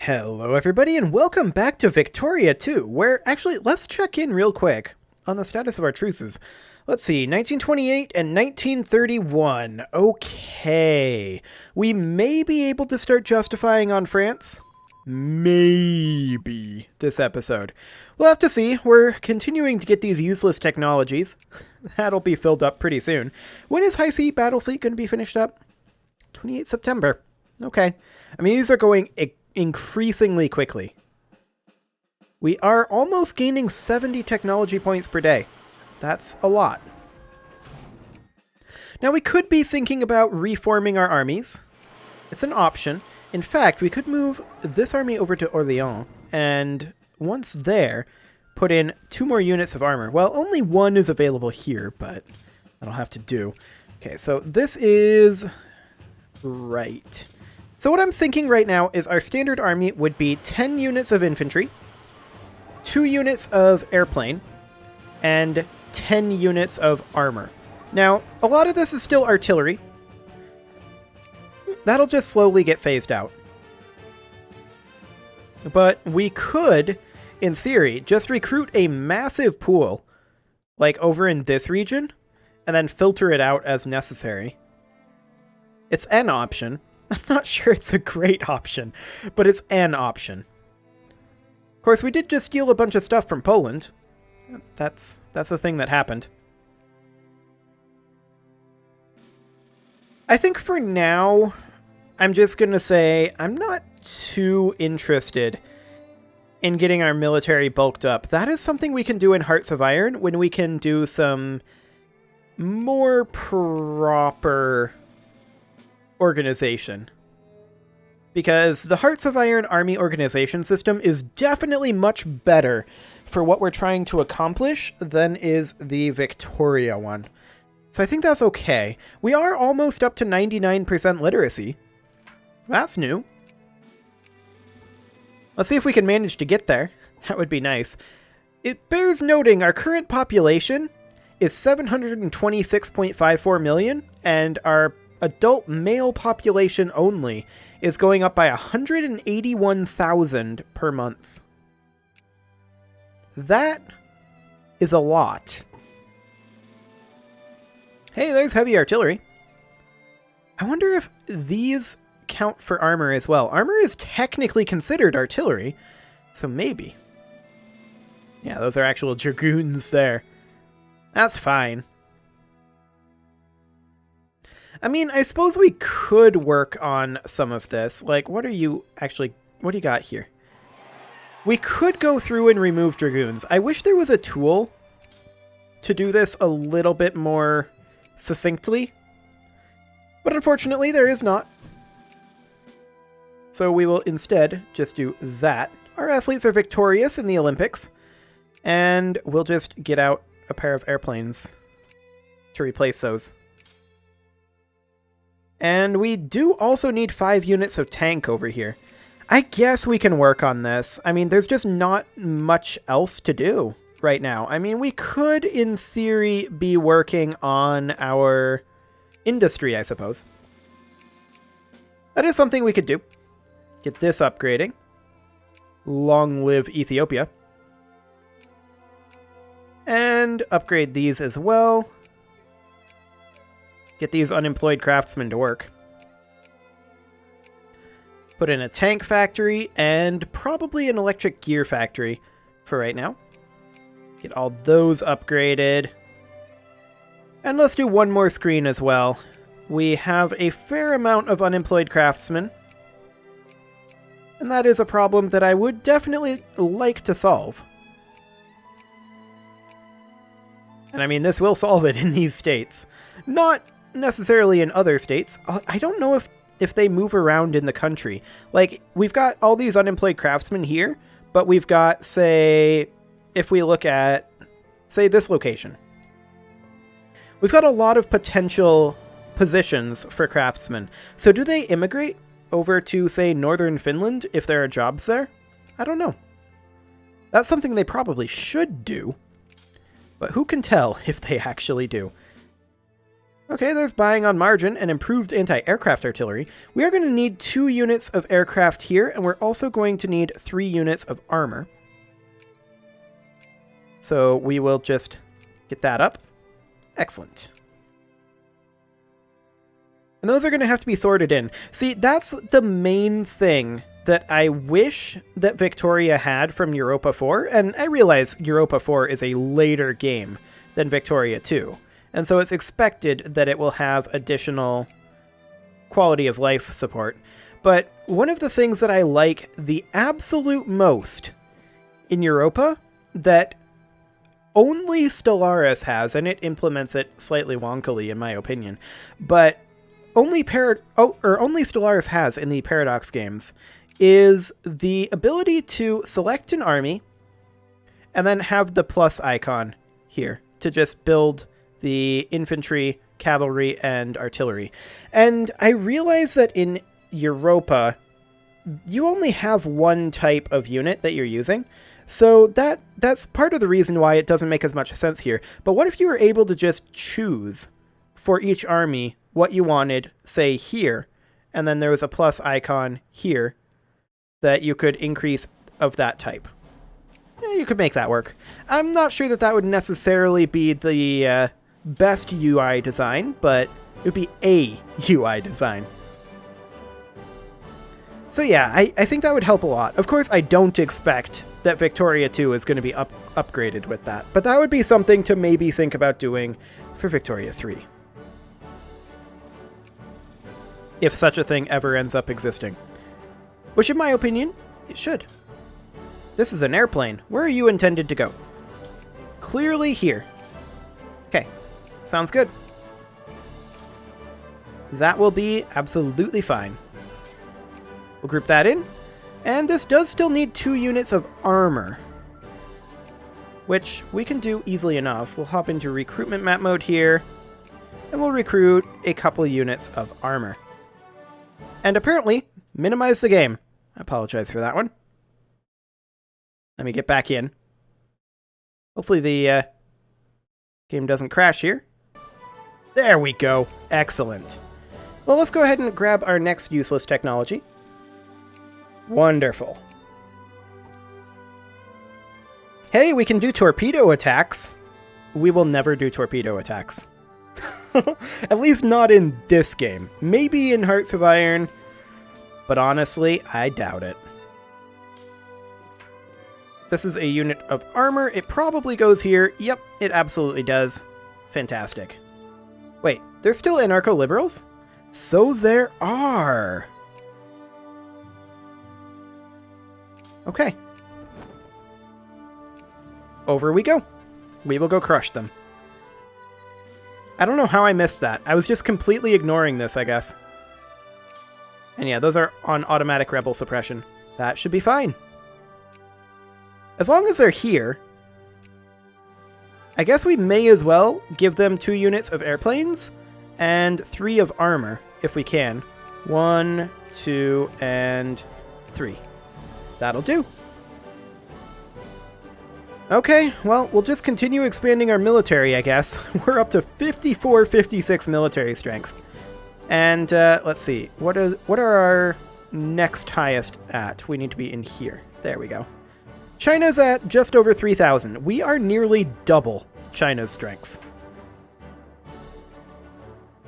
Hello everybody and welcome back to Victoria 2, where actually let's check in real quick on the status of our truces. Let's see, 1928 and 1931. Okay. We may be able to start justifying on France. Maybe this episode. We'll have to see. We're continuing to get these useless technologies. That'll be filled up pretty soon. When is High Sea Battle Fleet going to be finished up? 28 September. Okay. I mean, these are going increasingly quickly. We are almost gaining 70 technology points per day. That's a lot. Now we could be thinking about reforming our armies. It's an option. In fact, we could move this army over to Orléans, and once there, put in 2 more units of armor. Well, only 1 is available here, but that'll have to do. Okay, so this is right. So what I'm thinking right now is our standard army would be 10 units of infantry, 2 units of airplane, and 10 units of armor. Now, a lot of this is still artillery. That'll just slowly get phased out. But we could, in theory, just recruit a massive pool, like over in this region, and then filter it out as necessary. It's an option. I'm not sure it's a great option, but it's an option. Of course, we did just steal a bunch of stuff from Poland. That's the thing that happened. I think for now, I'm just going to say I'm not too interested in getting our military bulked up. That is something we can do in Hearts of Iron when we can do some more proper organization. Because the Hearts of Iron army organization system is definitely much better for what we're trying to accomplish than is the Victoria one. So I think that's okay. We are almost up to 99% literacy. That's new. Let's see if we can manage to get there. That would be nice. It bears noting our current population is 726.54 million, and our adult male population only is going up by 181,000 per month. That is a lot. Hey, there's heavy artillery. I wonder if these count for armor as well. Armor is technically considered artillery, so maybe. Yeah, those are actual dragoons there. That's fine. I mean, I suppose we could work on some of this. Like, what do you got here? We could go through and remove dragoons. I wish there was a tool to do this a little bit more succinctly, but unfortunately there is not. So we will instead just do that. Our athletes are victorious in the Olympics, and we'll just get out a pair of airplanes to replace those. And we do also need 5 units of tank over here. I guess we can work on this. I mean, there's just not much else to do right now. I mean, we could, in theory, be working on our industry, I suppose. That is something we could do. Get this upgrading. Long live Ethiopia. And upgrade these as well. Get these unemployed craftsmen to work. Put in a tank factory and probably an electric gear factory for right now. Get all those upgraded. And let's do one more screen as well. We have a fair amount of unemployed craftsmen. And that is a problem that I would definitely like to solve. And I mean, this will solve it in these states. Not necessarily in other states. I don't know if they move around in the country. Like, we've got all these unemployed craftsmen here, but we've got, say, if we look at, say, this location. We've got a lot of potential positions for craftsmen. So do they immigrate over to, say, northern Finland if there are jobs there? I don't know. That's something they probably should do. But who can tell if they actually do? Okay, there's buying on margin and improved anti-aircraft artillery. We are going to need 2 units of aircraft here, and we're also going to need 3 units of armor. So we will just get that up. Excellent. And those are going to have to be sorted in. See, that's the main thing that I wish that Victoria had from Europa 4, and I realize Europa 4 is a later game than Victoria 2. And so it's expected that it will have additional quality of life support. But one of the things that I like the absolute most in Europa that only Stellaris has, and it implements it slightly wonkily in my opinion, but only Stellaris has in the Paradox games is the ability to select an army and then have the plus icon here to just build the infantry, cavalry, and artillery. And I realize that in Europa, you only have one type of unit that you're using, so that's part of the reason why it doesn't make as much sense here. But what if you were able to just choose for each army what you wanted, say here, and then there was a plus icon here that you could increase of that type? Yeah, you could make that work. I'm not sure that that would necessarily be the best UI design, but it would be a UI design. So yeah, I think that would help a lot. Of course, I don't expect that Victoria 2 is going to be upgraded with that, but that would be something to maybe think about doing for Victoria 3. If such a thing ever ends up existing. Which, in my opinion, it should. This is an airplane. Where are you intended to go? Clearly here. Okay, sounds good. That will be absolutely fine. We'll group that in. And this does still need 2 units of armor, which we can do easily enough. We'll hop into recruitment map mode here, and we'll recruit a couple units of armor. And apparently, minimize the game. I apologize for that one. Let me get back in. Hopefully the game doesn't crash here. There we go. Excellent. Well, let's go ahead and grab our next useless technology. Wonderful. Hey, we can do torpedo attacks. We will never do torpedo attacks. At least not in this game. Maybe in Hearts of Iron, but honestly, I doubt it. This is a unit of armor. It probably goes here. Yep, it absolutely does. Fantastic. Wait, there's still anarcho-liberals? So there are. Okay. Over we go. We will go crush them. I don't know how I missed that. I was just completely ignoring this, I guess. And yeah, those are on automatic rebel suppression. That should be fine. As long as they're here, I guess we may as well give them 2 units of airplanes and 3 of armor, if we can. 1, 2, and 3. That'll do. Okay, well, we'll just continue expanding our military, I guess. We're up to 54, 56 military strength. And let's see, what are our next highest at? We need to be in here. There we go. China's at just over 3,000. We are nearly double China's strength.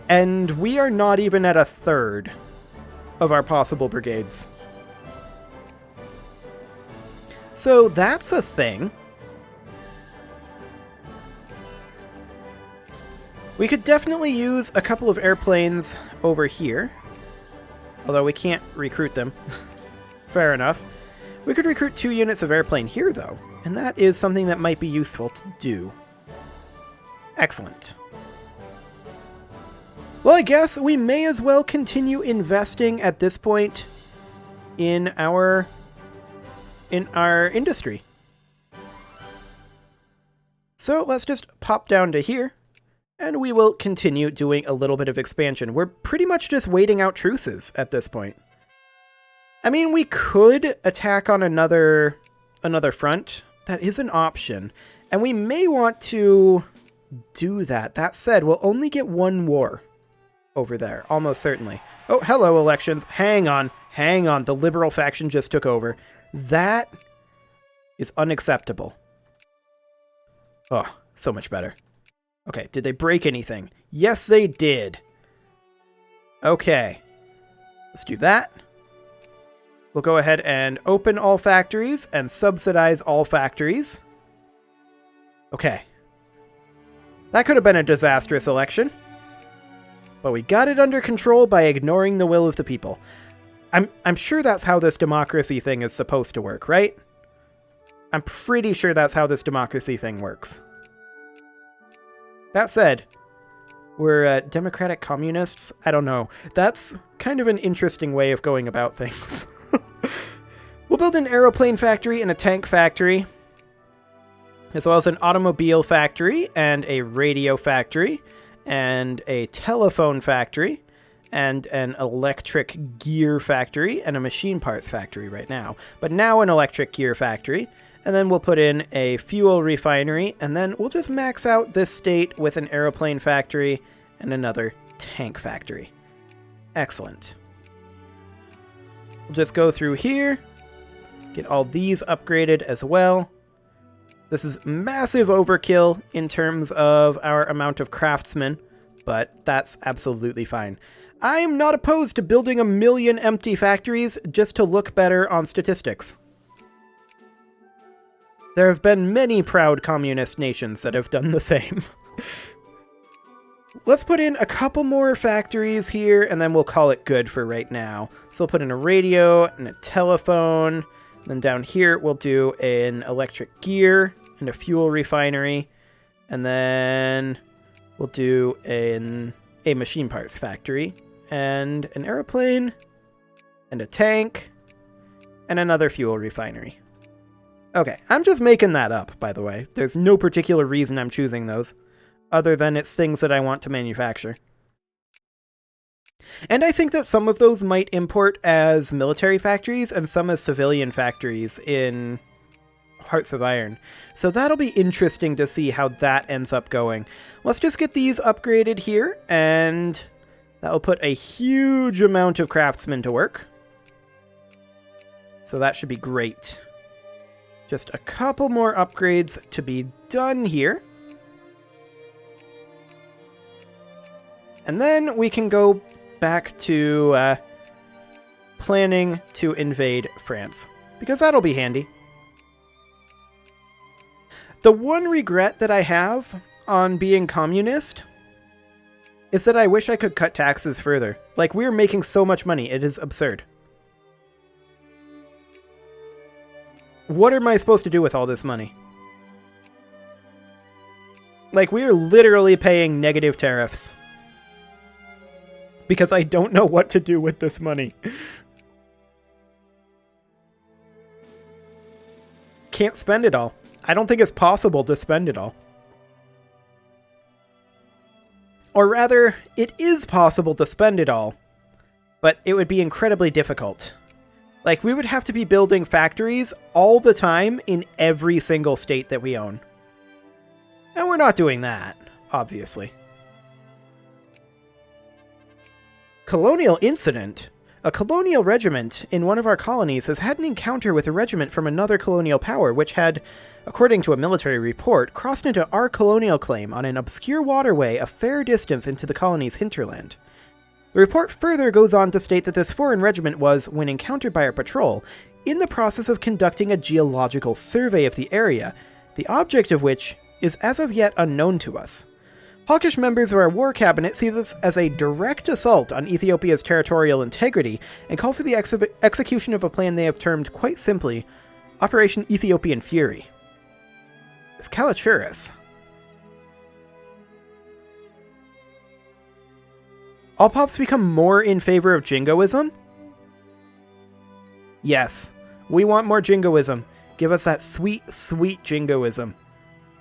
And we are not even at a third of our possible brigades. So that's a thing. We could definitely use a couple of airplanes over here. Although we can't recruit them. Fair enough. We could recruit 2 units of airplane here, though. And that is something that might be useful to do. Excellent. Well, I guess we may as well continue investing at this point in our industry. So let's just pop down to here. And we will continue doing a little bit of expansion. We're pretty much just waiting out truces at this point. I mean, we could attack on another front. That is an option. And we may want to do that. That said, we'll only get one war over there, almost certainly. Oh, hello, elections. Hang on. Hang on. The liberal faction just took over. That is unacceptable. Oh, so much better. Okay, did they break anything? Yes, they did. Okay. Let's do that. We'll go ahead and open all factories and subsidize all factories. Okay. That could have been a disastrous election. But we got it under control by ignoring the will of the people. I'm sure that's how this democracy thing is supposed to work, right? I'm pretty sure that's how this democracy thing works. That said, we're democratic communists? I don't know. That's kind of an interesting way of going about things. We'll build an aeroplane factory and a tank factory, as well as an automobile factory and a radio factory and a telephone factory and an electric gear factory and a machine parts factory right now. But now an electric gear factory, and then we'll put in a fuel refinery, and then we'll just max out this state with an aeroplane factory and another tank factory. Excellent. We'll just go through here, get all these upgraded as well. This is massive overkill in terms of our amount of craftsmen, but that's absolutely fine. I'm not opposed to building 1 million empty factories just to look better on statistics. There have been many proud communist nations that have done the same. Let's put in a couple more factories here, and then we'll call it good for right now. So we'll put in a radio and a telephone. Then down here, we'll do an electric gear and a fuel refinery. And then we'll do a machine parts factory and an airplane and a tank and another fuel refinery. Okay, I'm just making that up, by the way. There's no particular reason I'm choosing those, other than it's things that I want to manufacture. And I think that some of those might import as military factories and some as civilian factories in Hearts of Iron. So that'll be interesting to see how that ends up going. Let's just get these upgraded here, and that'll put a huge amount of craftsmen to work. So that should be great. Just a couple more upgrades to be done here. And then we can go back to planning to invade France, because that'll be handy. The one regret that I have on being communist is that I wish I could cut taxes further. Like, we're making so much money, it is absurd. What am I supposed to do with all this money? Like, we are literally paying negative tariffs. Because I don't know what to do with this money. Can't spend it all. I don't think it's possible to spend it all. Or rather, it is possible to spend it all, but it would be incredibly difficult. Like, we would have to be building factories all the time in every single state that we own. And we're not doing that, obviously. Colonial incident. A colonial regiment in one of our colonies has had an encounter with a regiment from another colonial power, which had, according to a military report, crossed into our colonial claim on an obscure waterway a fair distance into the colony's hinterland. The report further goes on to state that this foreign regiment was, when encountered by our patrol, in the process of conducting a geological survey of the area, the object of which is as of yet unknown to us. Hawkish members of our war cabinet see this as a direct assault on Ethiopia's territorial integrity and call for the execution of a plan they have termed, quite simply, Operation Ethiopian Fury. It's Kalaturis. All pops become more in favor of jingoism? Yes, we want more jingoism. Give us that sweet, sweet jingoism.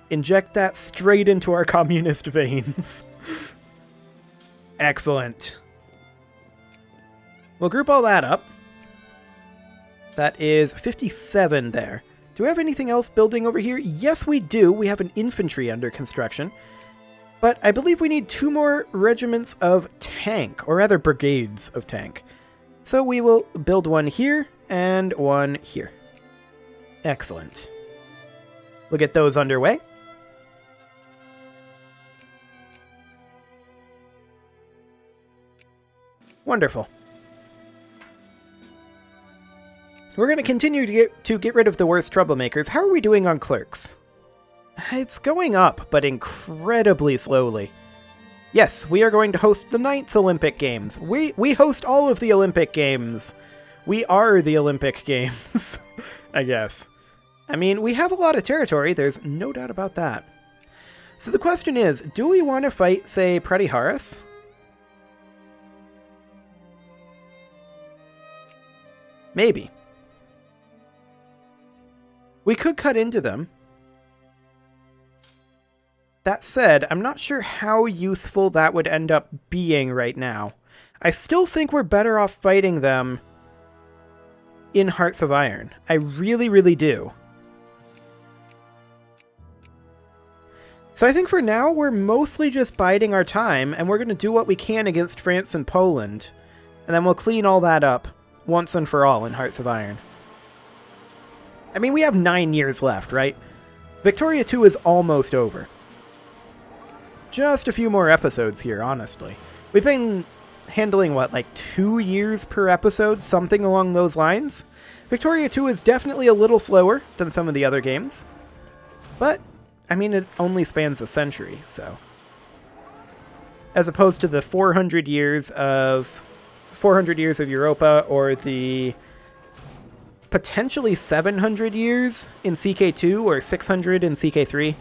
Inject that straight into our communist veins. Excellent. We'll group all that up. That is 57 there. Do we have anything else building over here? Yes, we do. We have an infantry under construction. But I believe we need 2 more regiments of tank, or rather brigades of tank. So we will build one here and one here. Excellent. We'll get those underway. Wonderful. We're going to continue to get rid of the worst troublemakers. How are we doing on clerks? It's going up, but incredibly slowly. Yes, we are going to host the 9th Olympic Games. We host all of the Olympic Games. We are the Olympic Games, I guess. I mean, we have a lot of territory, there's no doubt about that. So the question is, do we want to fight, say, Pratiharis? Maybe. We could cut into them. That said, I'm not sure how useful that would end up being right now. I still think we're better off fighting them in Hearts of Iron. I really, really do. So I think for now, we're mostly just biding our time, and we're going to do what we can against France and Poland. And then we'll clean all that up once and for all in Hearts of Iron. I mean, we have 9 years left, right? Victoria 2 is almost over. Just a few more episodes here, honestly. We've been handling, what, like 2 years per episode? Something along those lines? Victoria 2 is definitely a little slower than some of the other games. But, I mean, it only spans a century, so. As opposed to the 400 years of Europa, or the potentially 700 years in CK2, or 600 in CK3.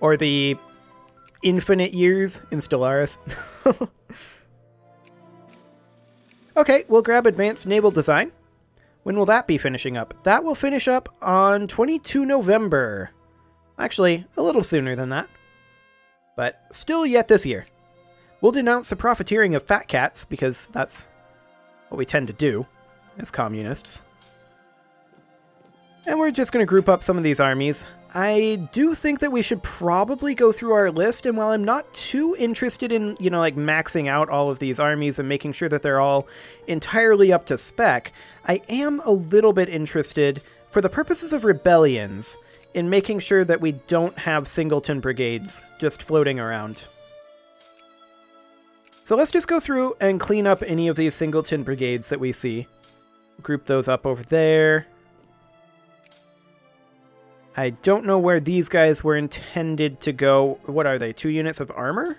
Or the infinite years in Stellaris. Okay, we'll grab Advanced Naval Design. When will that be finishing up? That will finish up on 22 November. Actually, a little sooner than that. But still yet this year. We'll denounce the profiteering of fat cats, because that's what we tend to do as communists. And we're just going to group up some of these armies. I do think that we should probably go through our list, and while I'm not too interested in, you know, like maxing out all of these armies and making sure that they're all entirely up to spec, I am a little bit interested, for the purposes of rebellions, in making sure that we don't have singleton brigades just floating around. So let's just go through and clean up any of these singleton brigades that we see. Group those up over there. I don't know where these guys were intended to go. What are they? 2 units of armor?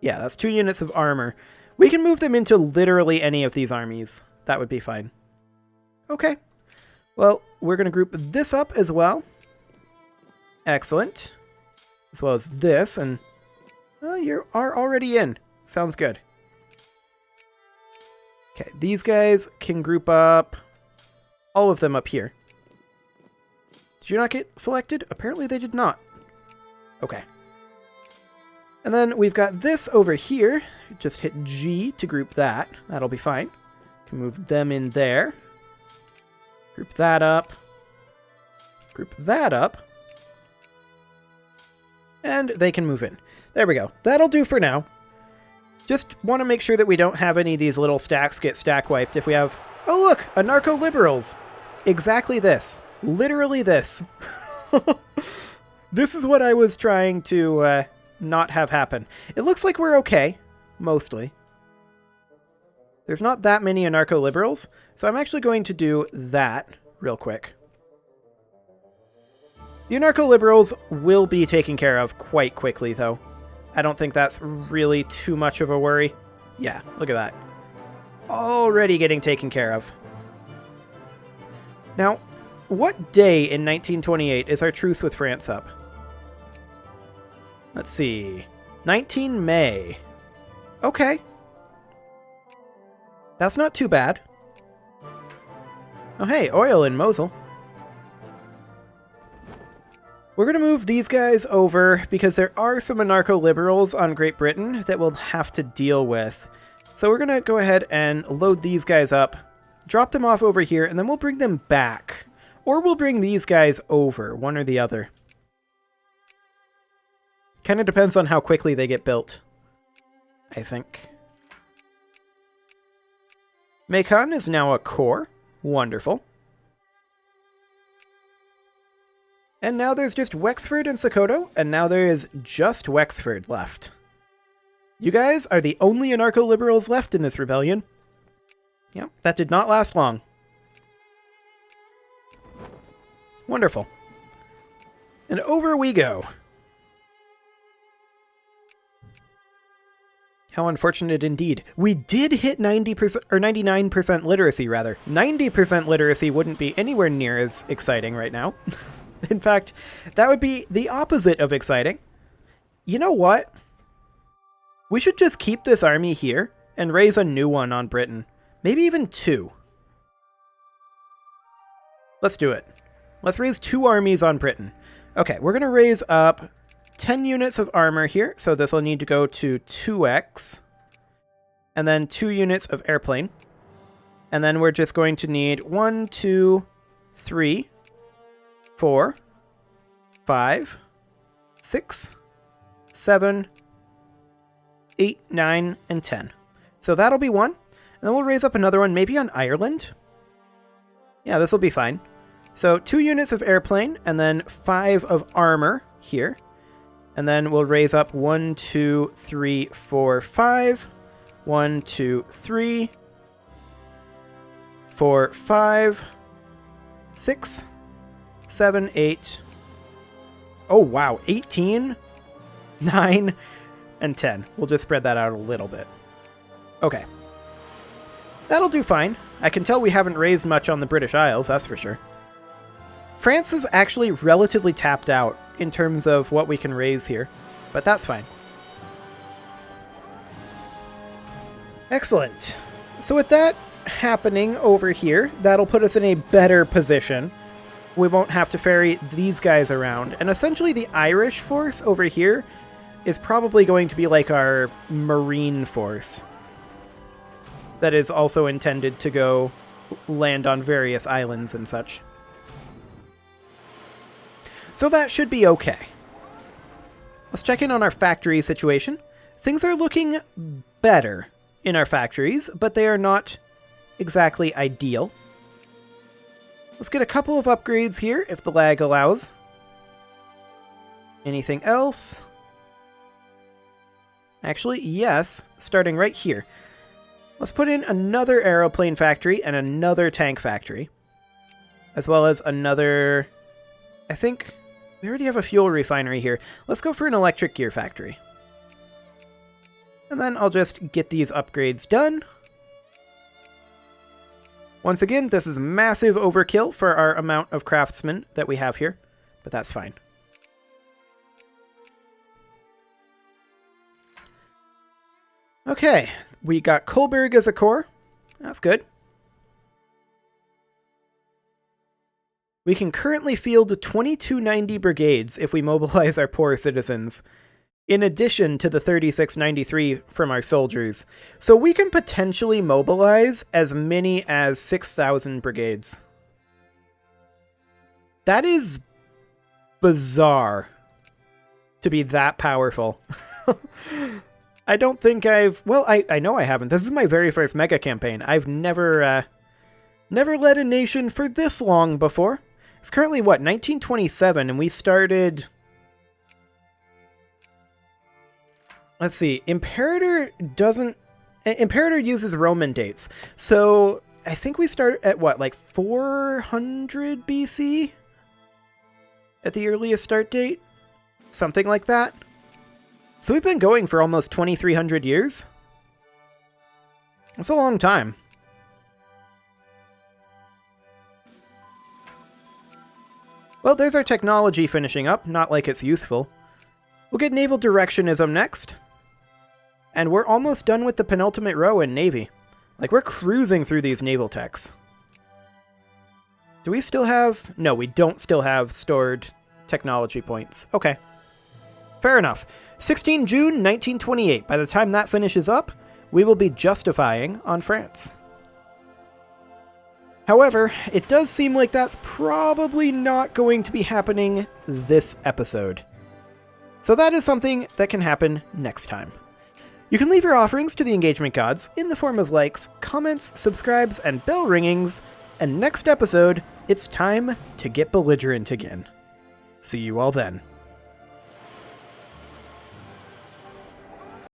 Yeah, that's 2 units of armor. We can move them into literally any of these armies. That would be fine. Okay. Well, we're going to group this up as well. Excellent. As well as this, and you are already in. Sounds good. Okay, these guys can group up all of them up here. Did you not get selected? Apparently they did not. Okay. And then we've got this over here. Just hit G to group that. That'll be fine. Can move them in there. Group that up. Group that up. And they can move in. There we go. That'll do for now. Just want to make sure that we don't have any of these little stacks get stack wiped if we have... Oh look! Anarcho-liberals! Exactly this. Literally this. This is what I was trying to not have happen. It looks like we're okay. Mostly. There's not that many anarcho-liberals, so I'm actually going to do that real quick. The anarcho-liberals will be taken care of quite quickly, though. I don't think that's really too much of a worry. Yeah, look at that. Already getting taken care of. Now, what day in 1928 is our truce with France up? Let's see. 19 May. Okay. That's not too bad. Oh hey, oil in Mosul. We're going to move these guys over because there are some anarcho-liberals on Great Britain that we'll have to deal with. So we're going to go ahead and load these guys up, drop them off over here, and then we'll bring them back. Or we'll bring these guys over, one or the other. Kind of depends on how quickly they get built, I think. Macon is now a core. Wonderful. And now there's just Wexford and Sokoto, and now there is just Wexford left. You guys are the only anarcho-liberals left in this rebellion. Yep, that did not last long. Wonderful. And over we go. How unfortunate indeed. We did hit 90% or 99% literacy, rather. 90% literacy wouldn't be anywhere near as exciting right now. In fact, that would be the opposite of exciting. You know what? We should just keep this army here and raise a new one on Britain. Maybe even 2. Let's do it. Let's raise 2 armies on Britain. Okay, we're going to raise up 10 units of armor here, so this will need to go to 2x. And then 2 units of airplane. And then we're just going to need 1, 2, 3, 4, 5, 6, 7, 8, 9, and 10. So that'll be 1. And then we'll raise up another one, maybe on Ireland. Yeah, this will be fine. So 2 units of airplane, and then 5 of armor here. And then we'll raise up 1, 2, 3, 4, 5. 1, 2, 3, 4, 5, 6, 7, 8. Oh, wow. 18, 9, and 10. We'll just spread that out a little bit. Okay. That'll do fine. I can tell we haven't raised much on the British Isles, that's for sure. France is actually relatively tapped out in terms of what we can raise here, but that's fine. Excellent. So with that happening over here, that'll put us in a better position. We won't have to ferry these guys around. And essentially the Irish force over here is probably going to be like our marine force that is also intended to go land on various islands and such. So that should be okay. Let's check in on our factory situation. Things are looking better in our factories, but they are not exactly ideal. Let's get a couple of upgrades here, if the lag allows. Anything else? Actually, yes, starting right here. Let's put in another aeroplane factory and another tank factory. As well as another... I think we already have a fuel refinery here. Let's go for an electric gear factory. And then I'll just get these upgrades done. Once again, this is massive overkill for our amount of craftsmen that we have here, but that's fine. Okay, we got Coburg as a core. That's good. We can currently field 2290 brigades if we mobilize our poor citizens, in addition to the 3693 from our soldiers. So we can potentially mobilize as many as 6,000 brigades. That is bizarre to be that powerful. I don't think I've... Well, I know I haven't. This is my very first mega campaign. I've never led a nation for this long before. It's currently, what, 1927, and we started... Let's see, Imperator uses Roman dates. So I think we start at what, like 400 BC? At the earliest start date? Something like that. So we've been going for almost 2,300 years. That's a long time. Well, there's our technology finishing up, not like it's useful. We'll get naval directionism next. And we're almost done with the penultimate row in Navy. Like, we're cruising through these naval techs. Do we still have... No, we don't still have stored technology points. Okay. Fair enough. 16 June 1928. By the time that finishes up, we will be justifying on France. However, it does seem like that's probably not going to be happening this episode. So that is something that can happen next time. You can leave your offerings to the engagement gods in the form of likes, comments, subscribes, and bell ringings, and next episode, it's time to get belligerent again. See you all then.